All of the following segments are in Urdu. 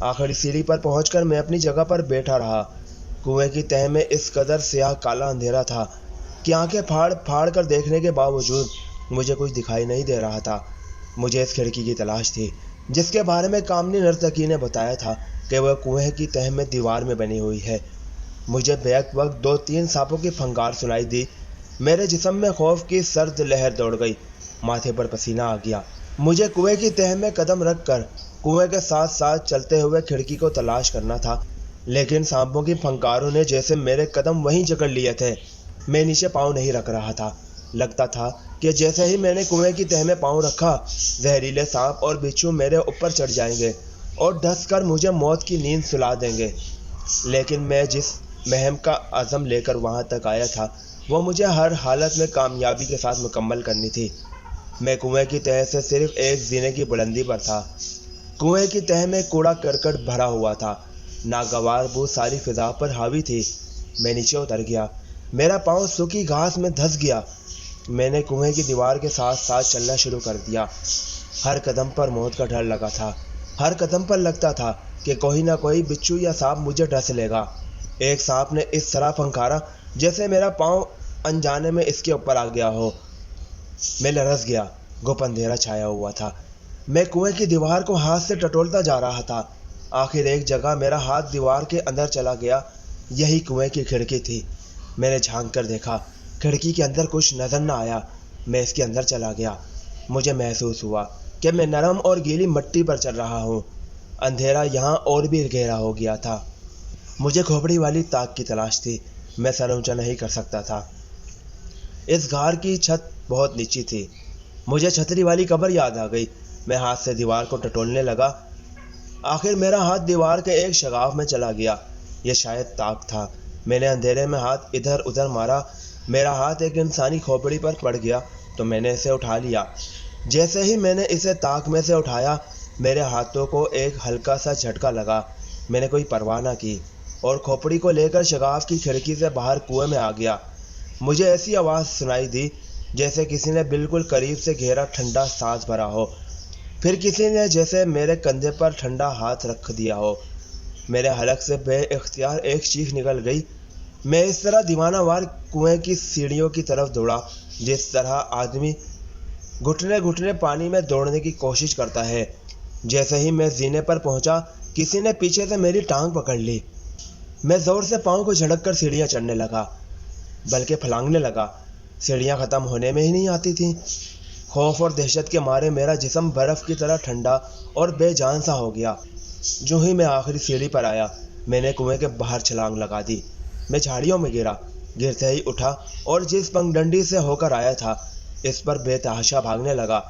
آخری سیڑھی پر پہنچ کر میں اپنی جگہ پر بیٹھا رہا۔ کنویں کی تہہ میں اس قدر سیاہ کالا اندھیرا تھا کہ آنکھیں پھاڑ پھاڑ کر دیکھنے کے باوجود مجھے کچھ دکھائی نہیں دے رہا تھا۔ مجھے اس کھڑکی کی تلاش تھی جس کے بارے میں کامنی نرتکی نے بتایا تھا کہ وہ کنویں کی تہہ میں دیوار میں بنی ہوئی ہے۔ مجھے بیک وقت 2-3 سانپوں کی پھنکار سنائی دی۔ میرے جسم میں خوف کی سرد لہر دوڑ گئی، ماتھے پر پسینہ آ گیا۔ مجھے کنویں کی تہہ میں قدم رکھ کر کنویں کے ساتھ ساتھ چلتے ہوئے کھڑکی کو تلاش کرنا تھا، لیکن سانپوں کی پھنکاروں نے جیسے میرے قدم وہیں جکڑ لیے تھے۔ میں نیچے پاؤں نہیں رکھ رہا تھا۔ لگتا تھا کہ جیسے ہی میں نے کنویں کی تہہ میں پاؤں رکھا، زہریلے سانپ اور بچھو میرے اوپر چڑھ جائیں گے اور ڈس کر مجھے موت کی نیند سلا دیں گے۔ لیکن میں جس مہم کا عزم لے کر وہاں تک آیا تھا وہ مجھے ہر حالت میں کامیابی کے ساتھ مکمل کرنی تھی۔ میں کنویں کی تہہ سے صرف ایک زینے کی بلندی پر تھا۔ کنویں کی تہہ میں کوڑا کرکٹ بھرا ہوا تھا، ناگوار بو ساری فضا پر حاوی تھی۔ میں نیچے اتر گیا، میرا پاؤں سوکھی گھاس میں دھس گیا۔ میں نے کنویں کی دیوار کے ساتھ ساتھ چلنا شروع کر دیا۔ ہر قدم پر موت کا ڈر لگا تھا، ہر قدم پر لگتا تھا کہ کوئی نہ کوئی بچھو یا سانپ مجھے ڈس لے گا۔ ایک سانپ نے اس طرح پھنکارا جیسے میرا پاؤں انجانے میں اس کے اوپر آ گیا ہو۔ میں لرز گیا، گپ اندھیرا چھایا ہوا تھا۔ میں کنویں کی دیوار کو ہاتھ سے ٹٹولتا جا رہا تھا۔ آخر ایک جگہ میرا ہاتھ دیوار کے اندر چلا گیا، یہی کنویں کی کھڑکی تھی۔ میں نے جھانک کر دیکھا، کھڑکی کے اندر کچھ نظر نہ آیا۔ میں اس کے اندر چلا گیا۔ مجھے محسوس ہوا کہ میں نرم اور گیلی مٹی پر چل رہا ہوں۔ اندھیرا یہاں اور بھی گہرا ہو گیا تھا۔ مجھے کھوپڑی والی تاک کی تلاش تھی۔ میں سر اونچا نہیں کر سکتا تھا۔ اس غار کی چھت بہت نیچی تھی۔ مجھے چھتری والی قبر یاد آ گئی۔ میں ہاتھ سے دیوار کو ٹٹولنے لگا۔ آخر میرا ہاتھ دیوار کے ایک شگاف میں چلا گیا۔ یہ شاید تاک تھا۔ میں نے اندھیرے میں ہاتھ ادھر ادھر مارا۔ میرا ہاتھ ایک انسانی کھوپڑی پر پڑ گیا تو میں نے اسے اٹھا لیا۔ جیسے ہی میں نے اسے تاک میں سے اٹھایا، میرے ہاتھوں کو ایک ہلکا سا جھٹکا لگا۔ میں نے کوئی پرواہ نہ کی اور کھوپڑی کو لے کر شگاف کی کھڑکی سے باہر کنویں میں آ گیا۔ مجھے ایسی آواز سنائی دی جیسے کسی نے بالکل قریب سے گہرا ٹھنڈا سانس بھرا ہو، پھر کسی نے جیسے میرے کندھے پر ٹھنڈا ہاتھ رکھ دیا ہو۔ میرے حلق سے بے اختیار ایک چیخ نکل گئی۔ میں اس طرح دیوانہ وار کنویں کی سیڑھیوں کی طرف دوڑا جس طرح آدمی گھٹنے گھٹنے پانی میں دوڑنے کی کوشش کرتا ہے۔ جیسے ہی میں زینے پر پہنچا، کسی نے پیچھے سے میری ٹانگ پکڑ لی۔ میں زور سے پاؤں کو جھڑک کر سیڑھیاں چڑھنے لگا، بلکہ پھلانگنے لگا۔ سیڑھیاں ختم ہونے میں ہی نہیں آتی تھیں۔ خوف اور دہشت کے مارے میرا جسم برف کی طرح ٹھنڈا اور بے جان سا ہو گیا۔ جو ہی میں آخری سیڑھی پر آیا، میں نے کنویں کے باہر چھلانگ لگا دی۔ میں جھاڑیوں میں گرا۔ گرتے ہی اٹھا اور جس پگڈنڈی سے ہو کر آیا تھا اس پر بے تحاشا بھاگنے لگا۔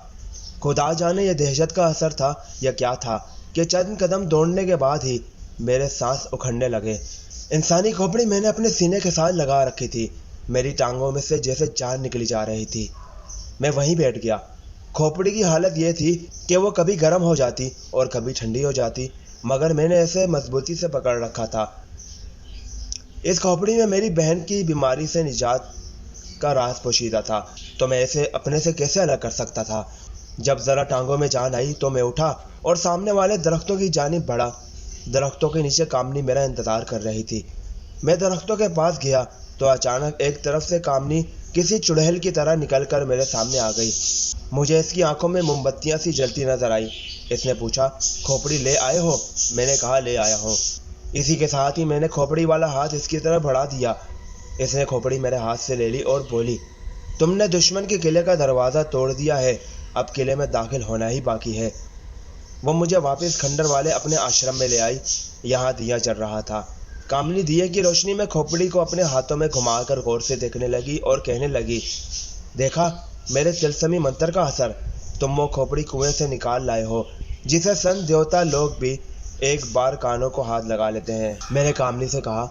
خدا جانے یہ دہشت کا اثر تھا یا کیا تھا کہ چند قدم دوڑنے کے بعد ہی میرے سانس اکھڑنے لگے۔ انسانی کھوپڑی میں نے اپنے سینے کے ساتھ لگا رکھی تھی۔ میری ٹانگوں میں سے جیسے جان نکلی جا رہی تھی۔ میں وہیں بیٹھ گیا۔ کھوپڑی کی حالت یہ تھی کہ وہ کبھی گرم ہو جاتی اور کبھی ٹھنڈی ہو جاتی، مگر میں نے اسے مضبوطی سے پکڑ رکھا تھا۔ اس کھوپڑی میں میری بہن کی بیماری سے نجات کا راز پوشیدہ تھا، تو میں اسے اپنے سے کیسے الگ کر سکتا تھا؟ جب ذرا ٹانگوں میں جان آئی تو میں اٹھا اور سامنے والے درختوں کی جانب بڑھا۔ درختوں کے نیچے کامنی میرا انتظار کر رہی تھی۔ میں درختوں کے پاس گیا تو اچانک ایک طرف سے کامنی کسی چڑیل کی طرح نکل کر میرے سامنے آ گئی۔ مجھے اس کی آنکھوں میں موم بتیاں سی جلتی نظر آئی۔ اس نے پوچھا، کھوپڑی لے آئے ہو؟ میں نے کہا، لے آیا ہوں۔ اسی کے ساتھ ہی میں نے کھوپڑی والا ہاتھ اس کی طرف بڑھا دیا۔ اس نے کھوپڑی میرے ہاتھ سے لے لی اور بولی، تم نے دشمن کے قلعے کا دروازہ توڑ دیا ہے، اب قلعے میں داخل ہونا ہی باقی ہے۔ وہ مجھے واپس کھنڈر والے اپنے آشرم میں لے آئی۔ یہاں دیا جل رہا تھا۔ کامنی دیے کی روشنی میں کھوپڑی کو اپنے ہاتھوں میں گھما کر غور سے دیکھنے لگی اور کہنے لگی، دیکھا میرے تلسمی منتر کا اثر، تم وہ کھوپڑی کنویں سے نکال لائے ہو جسے سن دیوتا لوگ بھی ایک بار کانوں کو ہاتھ لگا لیتے ہیں۔ میں نے کامنی سے کہا،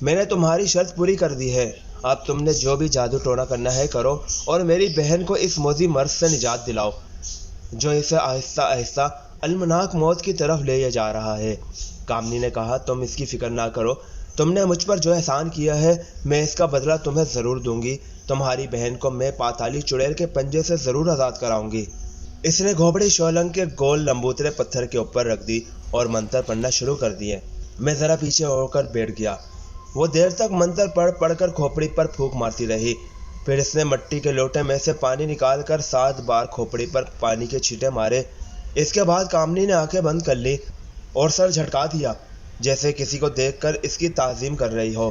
میں نے تمہاری شرط پوری کر دی ہے، اب تم نے جو بھی جادو ٹونا کرنا ہے کرو اور میری بہن کو اس موذی مرض سے نجات دلاؤ جو اسے آہستہ آہستہ المناک موت کی طرف لے جا رہا ہے۔ کامنی نے کہا، تم اس کی فکر نہ کرو، تم نے مجھ پر جو احسان کیا ہے میں اس کا بدلہ تمہیں ضرور دوں گی۔ تمہاری بہن کو میں پاتالی چڑیل کے پنجے سے ضرور آزاد کراؤں گی۔ اس نے کھوپڑی شولنگ کے گول لمبوترے پتھر کے اوپر رکھ دی اور منتر پڑھنا شروع کر دیے۔ میں ذرا پیچھے ہو کر بیٹھ گیا۔ وہ دیر تک منتر پڑھ کر کھوپڑی پر پھونک مارتی رہی۔ پھر اس نے مٹی کے لوٹے میں سے پانی نکال کر 7 بار کھوپڑی پر پانی کے چھینٹے مارے۔ اس کے بعد کامنی نے آنکھیں بند کر لی اور سر جھٹکا دیا جیسے کسی کو دیکھ کر اس کی تعظیم کر رہی ہو۔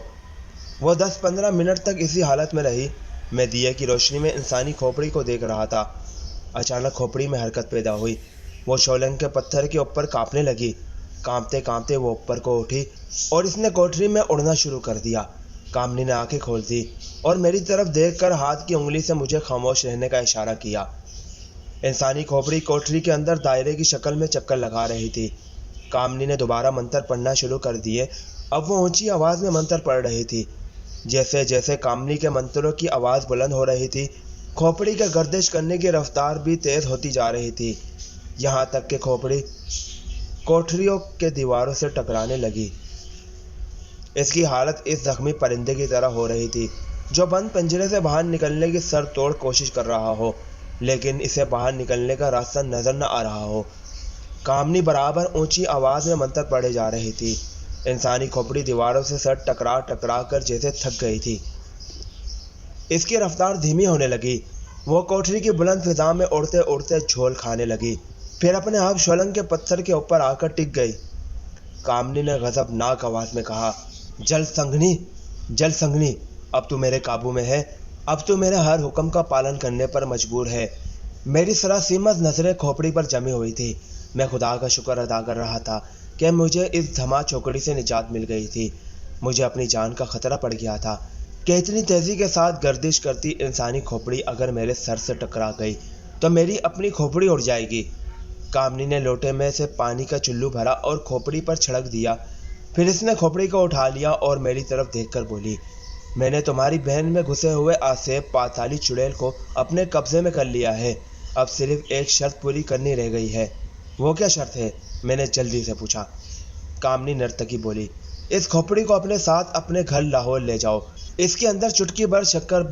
وہ 10-15 منٹ تک اسی حالت میں رہی۔ میں دیے کی روشنی میں انسانی کھوپڑی کو دیکھ رہا تھا۔ اچانک کھوپڑی میں حرکت پیدا ہوئی۔ وہ شولنگ کے پتھر کے اوپر کانپنے لگی۔ کانپتے کانپتے وہ اوپر کو اٹھی اور اس نے کوٹری میں اڑنا شروع کر دیا۔ کامنی نے آنکھیں کھول دی اور میری طرف دیکھ کر ہاتھ کی انگلی سے مجھے خاموش رہنے کا اشارہ کیا۔ انسانی کھوپڑی کوٹری کے اندر دائرے کی شکل میں چکر لگا رہی تھی۔ کامنی نے دوبارہ منتر پڑھنا شروع کر دیے۔ اب وہ اونچی آواز میں منتر پڑھ رہی تھی۔ جیسے جیسے کامنی کے منتروں کی آواز بلند ہو رہی تھی، کھوپڑی کے گردش کرنے کی رفتار بھی تیز ہوتی جا رہی تھی، یہاں تک کہ کھوپڑی کوٹریوں کے دیواروں سے ٹکرانے لگی۔ اس کی حالت اس زخمی پرندے کی طرح ہو رہی تھی جو بند پنجرے سے باہر نکلنے کی سر توڑ کوشش کر رہا ہو، لیکن اسے باہر نکلنے کا راستہ نظر نہ آ رہا ہو۔ کامنی برابر اونچی آواز میں منتر پڑھے جا رہی تھی۔ انسانی کھوپڑی دیواروں سے سر ٹکرا کر جیسے تھک گئی تھی۔ اس کی رفتار دھیمی ہونے لگی۔ وہ کوٹری کی بلند فضا میں اڑتے اڑتے جھول کھانے لگی، پھر اپنے آپ شولنگ کے پتھر کے اوپر آ کر ٹک گئی۔ کامنی نے غضبناک آواز میں کہا، جل سنگھنی، اب تو میرے قابو میں ہے، اب تو میرے ہر حکم کا پالن کرنے پر مجبور ہے۔ میری سراسیمت نظریں کھوپڑی پر جمی ہوئی تھی۔ میں خدا کا شکر ادا کر رہا تھا کہ مجھے اس دھما چوکڑی سے نجات مل گئی تھی۔ مجھے اپنی جان کا خطرہ پڑ گیا تھا کہ اتنی تیزی کے ساتھ گردش کرتی انسانی کھوپڑی اگر میرے سر سے ٹکرا گئی تو میری اپنی کھوپڑی اڑ جائے گی۔ کامنی نے لوٹے میں سے پانی کا چلو بھرا اور کھوپڑی پر چھڑک دیا۔ پھر اس نے کھوپڑی کو اٹھا لیا اور میری طرف دیکھ کر بولی، میں نے تمہاری بہن میں گھسے ہوئے آسیب پاتالی چڑیل کو اپنے قبضے میں کر لیا ہے۔ اب صرف ایک شرط پوری کرنی رہ گئی ہے۔ وہ کیا شرط ہے؟ میں نے جلدی سے پوچھا۔ کامنی نرتکی بولی، اس کھوپڑی کو اپنے ساتھ اپنے گھر لاہور لے جاؤ۔ اس کے اندر چٹکی بھر شکر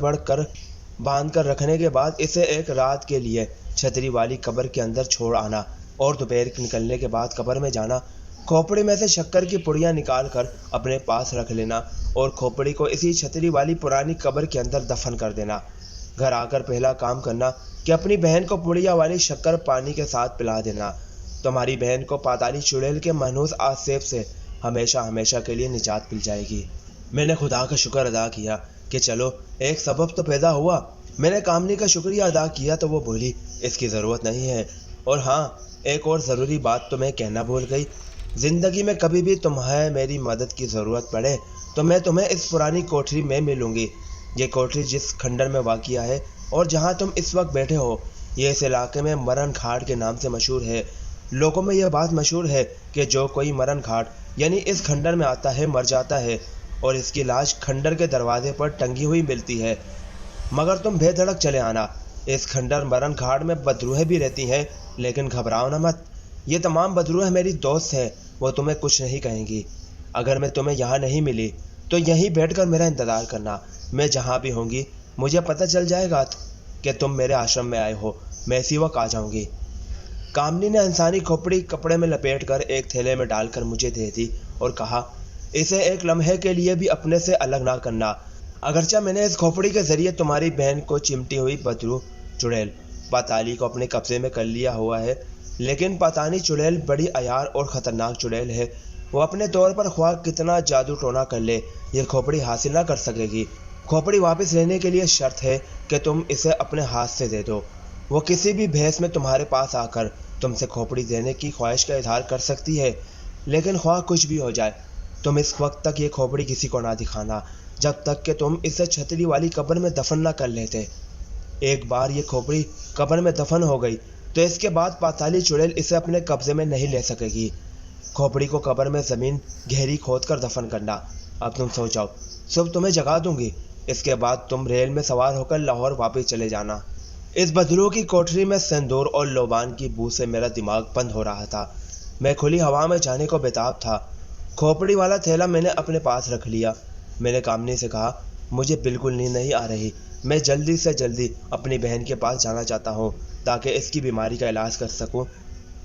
باندھ کر رکھنے کے بعد اسے ایک رات کے لیے چھتری والی قبر کے اندر چھوڑ آنا اور دوپہر نکلنے کے بعد قبر میں جانا۔ کھوپڑی میں سے شکر کی پڑیاں نکال کر اپنے پاس رکھ لینا اور کھوپڑی کو اسی چھتری والی پرانی قبر کے اندر دفن کر دینا۔ گھر آ کر پہلا کام کرنا کہ اپنی بہن کو پڑیا والی شکر پانی کے ساتھ پلا دینا۔ تمہاری بہن کو پاتالی چڑیل کے منحوس آسیب سے ہمیشہ کے لیے نجات مل جائے گی۔ میں نے خدا کا شکر ادا کیا کہ چلو ایک سبب تو پیدا ہوا۔ میں نے کامنی کا شکریہ ادا کیا تو وہ بولی، اس کی ضرورت نہیں ہے، اور ہاں ایک اور ضروری بات تو میں کہنا بھول گئی، زندگی میں کبھی بھی تمہیں میری مدد کی ضرورت پڑے تو میں تمہیں اس پرانی کوٹری میں ملوں گی۔ یہ کوٹری جس کھنڈر میں واقع ہے اور جہاں تم اس وقت بیٹھے ہو، یہ اس علاقے میں مرن گھاٹ کے نام سے مشہور ہے۔ لوگوں میں یہ بات مشہور ہے کہ جو کوئی مرن گھاٹ یعنی اس کھنڈر میں آتا ہے مر جاتا ہے اور اس کی لاش کھنڈر کے دروازے پر ٹنگی ہوئی ملتی ہے۔ مگر تم بے دھڑک چلے آنا، اس کھنڈر مرن گھاٹ میں بدروحیں بھی رہتی ہیں، لیکن گھبراؤ نہ مت، یہ تمام بدروحیں میری دوست ہیں، وہ تمہیں کچھ نہیں کہیں گی۔ اگر میں تمہیں یہاں نہیں ملی تو یہیں بیٹھ کر میرا انتظار کرنا، میں جہاں بھی ہوں گی مجھے پتہ چل جائے گا کہ تم میرے آشرم میں آئے ہو، میں اسی وقت آ جاؤں گی۔ کامنی نے انسانی کھوپڑی کپڑے میں لپیٹ کر ایک تھیلے میں ڈال کر مجھے دے دی اور کہا، اسے ایک لمحے کے لیے بھی اپنے سے الگ نہ کرنا۔ اگرچہ میں نے اس کھوپڑی کے ذریعے تمہاری بہن کو چمٹی ہوئی بدرو چڑیل پاتالی کو اپنے قبضے میں کر لیا ہوا ہے، لیکن پاتانی چڑیل بڑی عیار اور خطرناک چڑیل ہے۔ وہ اپنے طور پر خواہ کتنا جادو ٹونا کر لے، یہ کھوپڑی حاصل نہ کر سکے گی۔ کھوپڑی واپس لینے کے لیے شرط ہے کہ تم اسے اپنے ہاتھ سے دے دو۔ وہ کسی بھی بھیس میں تمہارے پاس آ کر تم سے کھوپڑی دینے کی خواہش کا اظہار کر سکتی ہے، لیکن خواہ کچھ بھی ہو جائے تم اس وقت تک یہ کھوپڑی کسی کو نہ دکھانا جب تک کہ تم اسے چھتری والی قبر میں دفن نہ کر لیتے۔ ایک بار یہ کھوپڑی قبر میں دفن ہو گئی تو اس کے بعد پاتالی چڑیل اسے اپنے قبضے میں نہیں لے سکے گی۔ کھوپڑی کو قبر میں زمین گہری کھود کر دفن کرنا۔ اب تم سو جاؤ، صبح تمہیں جگا دوں گی، اس کے بعد تم ریل میں سوار ہو کر لاہور واپس چلے جانا۔ اس بدرو کی کوٹری میں سندور اور لوبان کی بو سے میرا دماغ بند ہو رہا تھا، میں کھلی ہوا میں جانے کو بےتاب تھا۔ کھوپڑی والا تھیلا میں نے اپنے پاس رکھ لیا۔ میں نے کامنی سے کہا، مجھے بالکل نیند نہیں آ رہی، میں جلدی سے جلدی اپنی بہن کے پاس جانا چاہتا ہوں تاکہ اس کی بیماری کا علاج کر سکوں،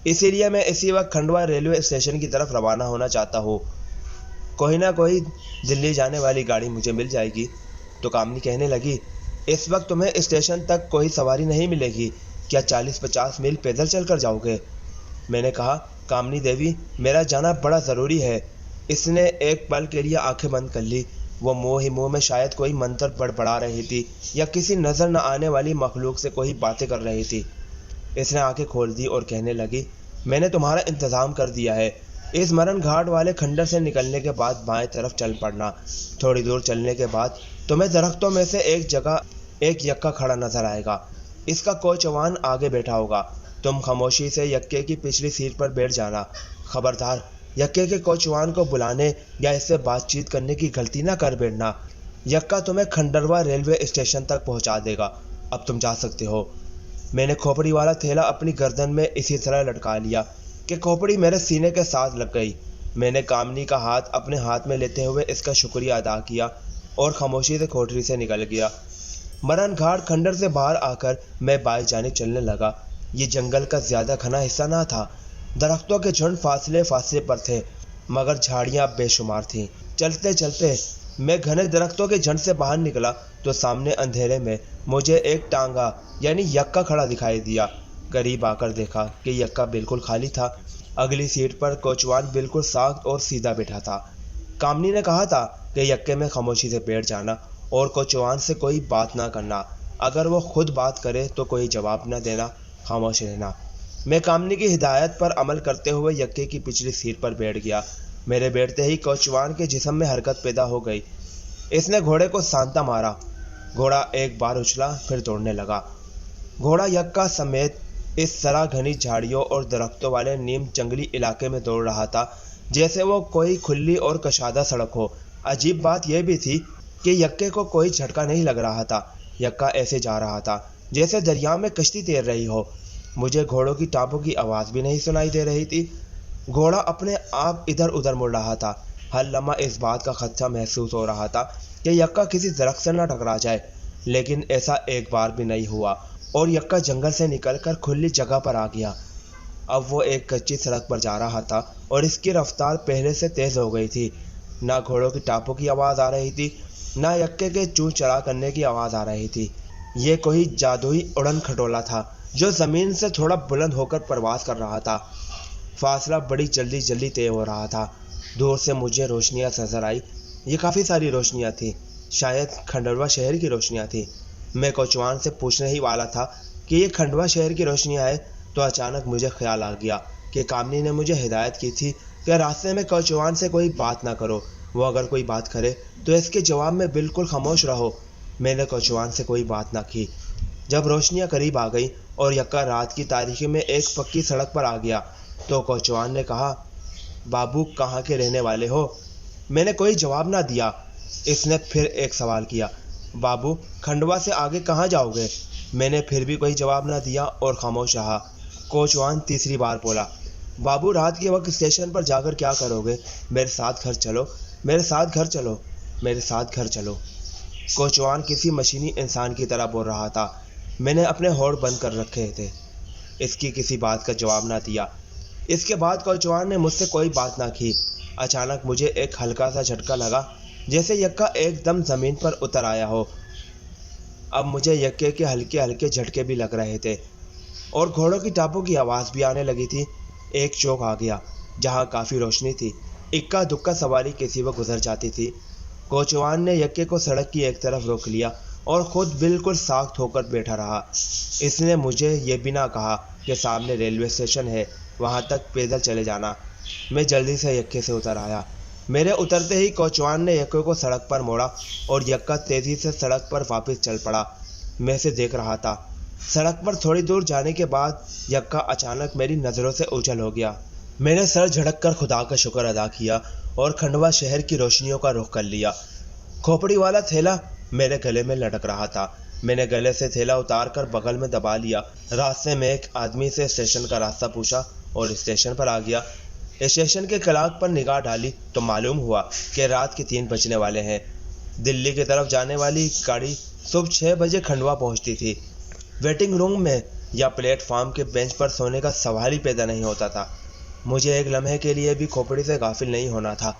اسی لیے میں اسی وقت کھنڈوا ریلوے اسٹیشن کی طرف روانہ ہونا چاہتا ہوں۔ کوئی نہ کوئی دلی جانے والی گاڑی مجھے مل جائے گی۔ تو کامنی کہنے لگی، اس وقت تمہیں اسٹیشن تک کوئی سواری نہیں ملے گی، کیا 40-50 میل پیدل چل کر جاؤ گے؟ میں نے کہا، کامنی دیوی، میرا جانا بڑا ضروری ہے۔ اس نے ایک پل کے لیے آنکھیں بند کر لی، وہ منہ ہی منہ میں شاید کوئی منتر بڑبڑا رہی تھی یا کسی نظر نہ آنے والی مخلوق سے کوئی باتیں کر رہی تھی۔ اس نے آنکھیں کھول دی اور کہنے لگی، میں نے تمہارا انتظام کر دیا ہے۔ اس مرن گھاٹ والے کھنڈر سے نکلنے کے بعد بائیں طرف چل پڑنا۔ تھوڑی دور چلنے کے بعد تمہیں درختوں میں سے ایک جگہ ایک یکا کھڑا نظر آئے گا۔ اس کا کوچوان آگے بیٹھا ہوگا۔ تم خاموشی سے یکے کی پچھلی سیٹ پر بیٹھ جانا۔ خبردار، یکے کے کوچوان کو بلانے یا اس سے بات چیت کرنے کی غلطی نہ کر بیٹھنا۔ یکا تمہیں کھنڈروا ریلوے اسٹیشن تک پہنچا دے گا۔ اب تم جا سکتے ہو۔ میں نے کھوپڑی والا تھیلا اپنی گردن میں اسی طرح لٹکا لیا کہ کھوپڑی میرے سینے کے ساتھ لگ گئی۔ میں نے کامنی کا ہاتھ اپنے ہاتھ میں لیتے ہوئے اس کا شکریہ ادا کیا اور خاموشی سے کوٹری سے نکل گیا۔ مرن گھاٹ کھنڈر سے باہر آ کر میں بائیں جانب چلنے لگا۔ یہ جنگل کا زیادہ گھنا حصہ نہ تھا۔ درختوں کے جھنڈ فاصلے فاصلے پر تھے، مگر جھاڑیاں بے شمار تھیں۔ چلتے چلتے میں گھنے درختوں کے جھنڈ سے باہر نکلا تو سامنے اندھیرے میں مجھے ایک ٹانگا یعنی یکا کھڑا دکھائی دیا۔ قریب آ کر دیکھا کہ یکا بالکل خالی تھا۔ اگلی سیٹ پر کوچوان بالکل ساخت اور سیدھا بیٹھا تھا۔ کامنی نے کہا تھا کہ یکے میں خاموشی سے بیٹھ جانا اور کوچوان سے کوئی بات نہ کرنا۔ اگر وہ خود بات کرے تو کوئی جواب نہ دینا، خاموش رہنا۔ میں کامنی کی ہدایت پر عمل کرتے ہوئے یکے کی پچھلی سیٹ پر بیٹھ گیا۔ میرے بیٹھتے ہی کوچوان کے جسم میں حرکت پیدا ہو گئی۔ اس نے گھوڑے کو سانتا مارا۔ گھوڑا ایک بار اچھلا، پھر دوڑنے لگا۔ گھوڑا یکا سمیت اس طرح گھنی جھاڑیوں اور درختوں والے نیم جنگلی علاقے میں دوڑ رہا تھا جیسے وہ کوئی کھلی اور کشادہ سڑک ہو۔ عجیب بات یہ بھی تھی کہ یکے کو کوئی جھٹکا نہیں لگ رہا تھا۔ یکا ایسے جا رہا تھا جیسے دریا میں کشتی تیر رہی ہو۔ مجھے گھوڑوں کی ٹانپوں کی آواز بھی نہیں سنائی دے رہی تھی۔ گھوڑا اپنے آپ ادھر ادھر مڑ رہا تھا۔ ہر لمحہ اس بات کا خدشہ محسوس ہو رہا تھا کہ یکا کسی درخت سے نہ ٹکرا جائے، لیکن ایسا ایک بار بھی نہیں ہوا اور یکا جنگل سے نکل کر کھلی جگہ پر آ گیا۔ اب وہ ایک کچی سڑک پر جا رہا تھا اور اس کی رفتار پہلے سے تیز ہو گئی تھی۔ نہ گھوڑوں کی ٹانپوں کی آواز آ رہی تھی، نہ یکے کے چون چرا کرنے کی آواز آ رہی تھی۔ یہ کوئی جادوئی اڑن کھٹولا تھا جو زمین سے تھوڑا بلند ہو کر پرواز کر رہا تھا۔ فاصلہ بڑی جلدی جلدی طے ہو رہا تھا۔ دور سے مجھے روشنیاں نظر آئی۔ یہ کافی ساری روشنیاں تھیں، شاید کھنڈروا شہر کی روشنیاں تھیں۔ میں کوچوان سے پوچھنے ہی والا تھا کہ یہ کھنڈوا شہر کی روشنیاں ہیں تو اچانک مجھے خیال آ گیا کہ کامنی نے مجھے ہدایت کی تھی کہ راستے میں کوچوان سے کوئی بات نہ کرو، وہ اگر کوئی بات کرے تو اس کے جواب میں بالکل خاموش رہو۔ میں نے کوچوان سے کوئی بات نہ کی۔ جب روشنیاں قریب آ گئی اور یکا رات کی تاریکی میں ایک پکی سڑک پر آ گیا تو کوچوان نے کہا، بابو کہاں کے رہنے والے ہو؟ میں نے کوئی جواب نہ دیا۔ اس نے پھر ایک سوال کیا، بابو کھنڈوا سے آگے کہاں جاؤ گے؟ میں نے پھر بھی کوئی جواب نہ دیا اور خاموش رہا۔ کوچوان تیسری بار بولا، بابو رات کے وقت اسٹیشن پر جا کر کیا کرو گے؟ میرے ساتھ گھر چلو، میرے ساتھ گھر چلو، میرے ساتھ گھر چلو۔ کوچوان کسی مشینی انسان کی طرح بول رہا تھا۔ میں نے اپنے ہونٹ بند کر رکھے تھے۔ اس کی کسی بات کا جواب نہ دیا۔ اس کے بعد کوچوان نے مجھ سے کوئی بات نہ کی۔ اچانک مجھے ایک ہلکا سا جھٹکا لگا جیسے یکا ایک دم زمین پر اتر آیا ہو۔ اب مجھے یکے کے ہلکے ہلکے جھٹکے بھی لگ رہے تھے اور گھوڑوں کی ٹانپوں کی آواز بھی آنے لگی تھی۔ ایک چوک آ گیا جہاں کافی روشنی تھی۔ اکا دکا سواری کسی وہ گزر جاتی تھی۔ کوچوان نے یکے کو سڑک کی ایک طرف روک لیا اور خود بالکل ساخت ہو کر بیٹھا رہا۔ اس نے مجھے یہ بھی نہ کہا کہ سامنے ریلوے اسٹیشن ہے، وہاں تک پیدل چلے جانا۔ میں جلدی سے یکے سے اتر آیا۔ میرے اترتے ہی کوچوان نے یکے کو سڑک پر موڑا اور یکا تیزی سے سڑک پر واپس چل پڑا۔ میں اسے دیکھ رہا تھا۔ سڑک پر تھوڑی دور جانے کے بعد یکا اچانک میری نظروں سے اوجھل ہو گیا۔ میں نے سر جھٹک کر خدا کا شکر ادا کیا اور کھنڈوا شہر کی روشنیوں کا رخ کر لیا۔ کھوپڑی والا تھیلا میرے گلے میں لٹک رہا تھا۔ میں نے گلے سے تھیلا اتار کر بغل میں دبا لیا۔ راستے میں ایک آدمی سے اسٹیشن کا راستہ پوچھا اور اسٹیشن پر آ گیا۔ اسٹیشن کے کلاک پر نگاہ ڈالی تو معلوم ہوا کہ رات کے 3 بجنے والے ہیں۔ دلی کی طرف جانے والی گاڑی صبح 6 بجے کھنڈوا پہنچتی تھی۔ ویٹنگ روم میں یا پلیٹ فارم کے بینچ پر سونے کا سوال ہی پیدا نہیں ہوتا تھا۔ مجھے ایک لمحے کے لیے بھی کھوپڑی سے غافل نہیں ہونا تھا۔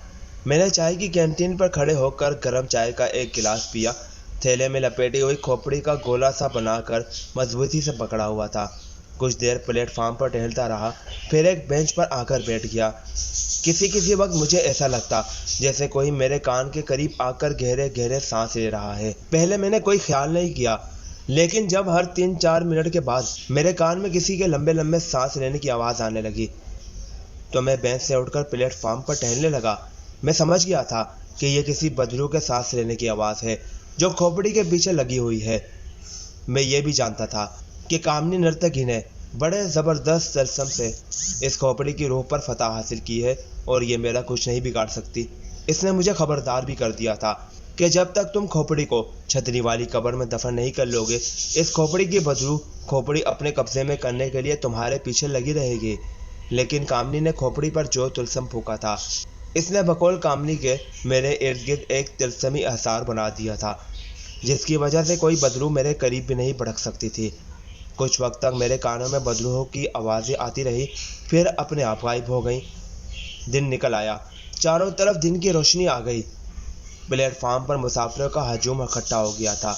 میں نے چائے کی کینٹین پر کھڑے ہو کر گرم چائے کا ایک گلاس پیا۔ تھیلے میں لپیٹی ہوئی کھوپڑی کا گولا سا بنا کر مضبوطی سے پکڑا ہوا تھا۔ کچھ دیر پلیٹ فارم پر ٹہلتا رہا، پھر ایک بینچ پر آ کر بیٹھ گیا۔ کسی وقت مجھے ایسا لگتا جیسے کوئی میرے کان کے قریب آ کر گہرے گہرے سانس لے رہا ہے۔ پہلے میں نے کوئی خیال نہیں کیا، لیکن جب ہر 3-4 منٹ کے بعد میرے کان میں کسی کے لمبے لمبے سانس لینے کی آواز آنے لگی تو میں بینچ سے اٹھ کر پلیٹ فارم پر ٹہلنے لگا۔ میں سمجھ گیا تھا کہ یہ کسی بدرو کے سانس لینے کی آواز ہے جو کھوپڑی کے پیچھے لگی ہوئی ہے۔ میں یہ بھی جانتا تھا کہ کامنی نرتکی نے بڑے زبردست طلسم سے اس کھوپڑی کی روح پر فتح حاصل کی ہے اور یہ میرا کچھ نہیں بگاڑ سکتی۔ اس نے مجھے خبردار بھی کر دیا تھا کہ جب تک تم کھوپڑی کو چھتری والی قبر میں دفن نہیں کر لو گے، اس کھوپڑی کی بدرو کھوپڑی اپنے قبضے میں کرنے کے لیے تمہارے پیچھے لگی رہے گی۔ لیکن کامنی نے کھوپڑی پر جو طلسم پھونکا تھا، اس نے بقول کامنی کے میرے ارد گرد ایک طلسمی احسار بنا دیا تھا جس کی وجہ سے کوئی بدرو میرے قریب بھی نہیں بڑھک سکتی تھی۔ کچھ وقت تک میرے کانوں میں بدروہوں کی آوازیں آتی رہی، پھر اپنے آپ غائب ہو گئیں۔ دن نکل آیا، چاروں طرف دن کی روشنی آ گئی۔ پلیٹ فارم پر مسافروں کا ہجوم اکٹھا ہو گیا تھا۔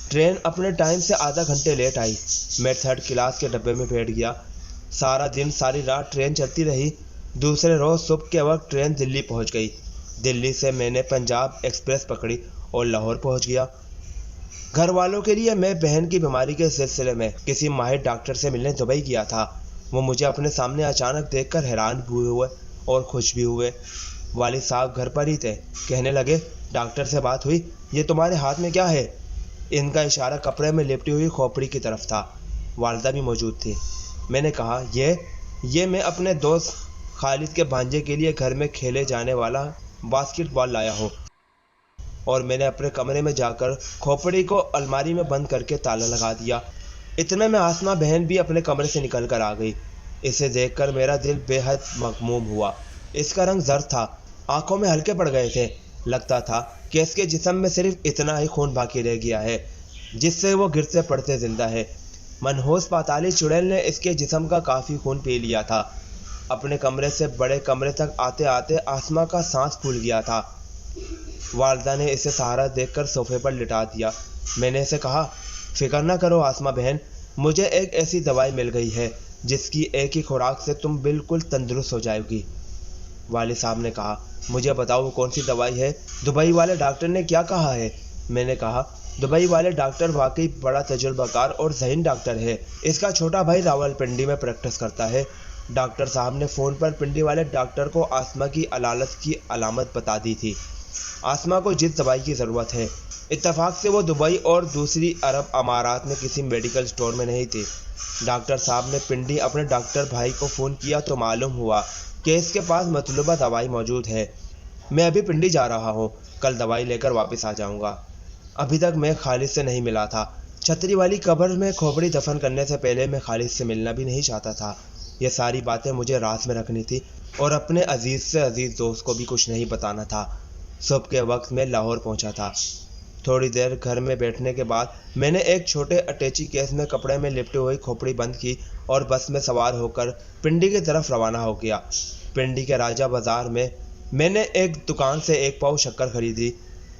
ٹرین اپنے ٹائم سے آدھا گھنٹے لیٹ آئی۔ میں 3rd کلاس کے ڈبے میں بیٹھ گیا۔ سارا دن ساری رات ٹرین چلتی رہی۔ دوسرے روز صبح کے وقت ٹرین دلی پہنچ گئی۔ دلی سے میں نے پنجاب ایکسپریس پکڑی اور لاہور پہنچ گیا۔ گھر والوں کے لیے میں بہن کی بیماری کے سلسلے میں کسی ماہر ڈاکٹر سے ملنے دبئی گیا تھا۔ وہ مجھے اپنے سامنے اچانک دیکھ کر حیران بھی ہوئے اور خوش بھی ہوئے۔ والد صاحب گھر پر ہی تھے۔ کہنے لگے، ڈاکٹر سے بات ہوئی؟ یہ تمہارے ہاتھ میں کیا ہے؟ ان کا اشارہ کپڑے میں لپٹی ہوئی کھوپڑی کی طرف تھا۔ والدہ بھی موجود تھی۔ میں نے کہا، یہ میں اپنے دوست خالد کے بھانجے کے لیے گھر میں کھیلے جانے والا باسکٹ بال لایا ہوں، اور میں نے اپنے کمرے میں جا کر کھوپڑی کو الماری میں بند کر کے تالا لگا دیا۔ اتنے میں آسمہ بہن بھی اپنے کمرے سے نکل کر آ گئی۔ اسے دیکھ کر میرا دل بے حد مغموم ہوا۔ اس کا رنگ زرد تھا، آنکھوں میں ہلکے پڑ گئے تھے۔ لگتا تھا کہ اس کے جسم میں صرف اتنا ہی خون باقی رہ گیا ہے جس سے وہ گرتے پڑتے زندہ ہے۔ منحوس پاتالی چڑیل نے اس کے جسم کا کافی خون پی لیا تھا۔ اپنے کمرے سے بڑے کمرے تک آتے آتے آسمہ کا سانس پھول گیا تھا۔ والدہ نے اسے سہارا دیکھ کر صوفے پر لٹا دیا۔ میں نے اسے کہا، فکر نہ کرو آسمہ بہن، مجھے ایک ایسی دوائی مل گئی ہے جس کی ایک ہی خوراک سے تم بالکل تندرست ہو جائے گی۔ والد صاحب نے کہا، مجھے بتاؤ کون سی دوائی ہے؟ دبئی والے ڈاکٹر نے کیا کہا ہے؟ میں نے کہا، دبئی والے ڈاکٹر واقعی بڑا تجربہ کار اور ذہین ڈاکٹر ہے۔ اس کا چھوٹا بھائی راول پنڈی میں پریکٹس کرتا ہے۔ ڈاکٹر صاحب نے فون پر پنڈی والے ڈاکٹر کو آسمہ کی علالت کی علامت بتا دی تھی۔ آسمہ کو جس دوائی کی ضرورت ہے، اتفاق سے وہ دبئی اور دوسری عرب امارات میں کسی میڈیکل اسٹور میں نہیں تھی۔ ڈاکٹر صاحب نے پنڈی اپنے ڈاکٹر بھائی کو فون کیا تو معلوم ہوا کہ اس کے پاس مطلوبہ دوائی موجود ہے۔ میں ابھی پنڈی جا رہا ہوں، کل دوائی لے کر واپس آ جاؤں گا۔ ابھی تک میں خالد سے نہیں ملا تھا۔ چھتری والی قبر میں کھوپڑی دفن کرنے سے پہلے میں خالد سے ملنا بھی نہیں چاہتا تھا۔ یہ ساری باتیں مجھے راز میں رکھنی تھی اور اپنے عزیز سے عزیز دوست کو بھی کچھ نہیں بتانا تھا۔ صبح کے وقت میں لاہور پہنچا تھا۔ تھوڑی دیر گھر میں بیٹھنے کے بعد میں نے ایک چھوٹے اٹیچی کیس میں کپڑے میں لپٹی ہوئی کھوپڑی بند کی اور بس میں سوار ہو کر پنڈی کی طرف روانہ ہو گیا۔ پنڈی کے راجہ بازار میں نے ایک دکان سے 1 پاؤ شکر خریدی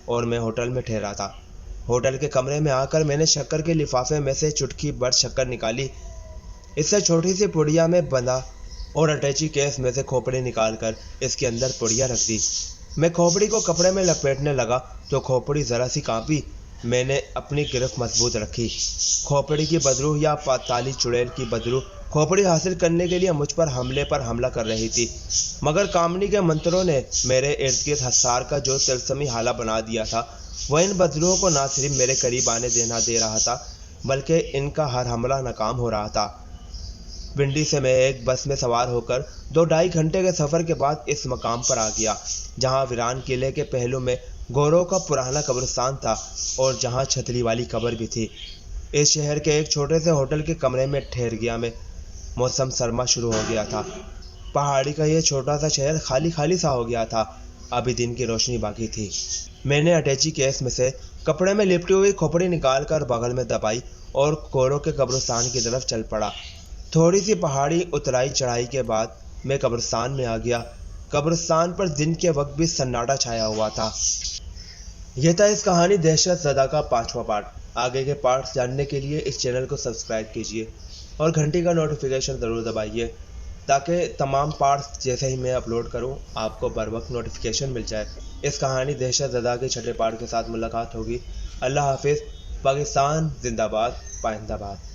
اور میں ہوٹل میں ٹھہرا تھا۔ ہوٹل کے کمرے میں آ کر میں نے شکر کے لفافے میں سے چٹکی بھر شکر نکالی، اس سے چھوٹی سی پڑیا میں بندھا اور اٹیچی کیس میں سے کھوپڑی نکال کر اس کے اندر پڑیا رکھ دی۔ میں کھوپڑی کو کپڑے میں لپیٹنے لگا تو کھوپڑی ذرا سی کانپی۔ میں نے اپنی گرفت مضبوط رکھی۔ کھوپڑی کی بدرو یا پاتالی چڑیل کی بدرو کھوپڑی حاصل کرنے کے لیے مجھ پر حملہ کر رہی تھی، مگر کامنی کے منتروں نے میرے ارد گرد حصار کا جو طلسمی حالہ بنا دیا تھا، وہ ان بدروؤں کو نہ صرف میرے قریب آنے دے رہا تھا بلکہ ان کا ہر حملہ ناکام ہو رہا تھا۔ پنڈی سے میں ایک بس میں سوار ہو کر 2-2.5 گھنٹے کے سفر کے بعد اس مقام پر آ گیا جہاں ویران قلعے کے پہلو میں گوروں کا پرانا قبرستان تھا اور جہاں چھتری والی قبر بھی تھی۔ اس شہر کے ایک چھوٹے سے ہوٹل کے کمرے میں ٹھہر گیا میں۔ موسم سرما شروع ہو گیا تھا۔ پہاڑی کا یہ چھوٹا سا شہر خالی سا ہو گیا تھا۔ ابھی دن کی روشنی باقی تھی۔ میں نے اٹیچی کیس میں سے کپڑے میں لپٹی ہوئی کھوپڑی نکال کر بغل میں دبائی اور کورو کے قبرستان کی طرف چل پڑا۔ تھوڑی سی پہاڑی اترائی چڑھائی کے بعد میں قبرستان میں آ گیا۔ قبرستان پر دن کے وقت بھی سناٹا چھایا ہوا تھا۔ یہ تھا اس کہانی دہشت زدہ کا 5واں پارٹ۔ آگے کے پارٹس جاننے کے لیے اس چینل کو سبسکرائب کیجیے اور گھنٹی کا نوٹیفیکیشن ضرور دبائیے تاکہ تمام پارٹس جیسے ہی میں اپلوڈ کروں آپ کو بر وقت نوٹیفیکیشن مل جائے۔ اس کہانی دہشت زدہ کے 6 پارٹ کے ساتھ ملاقات ہوگی۔ اللہ حافظ۔ پاکستان زندہ باد، پائندہ باد۔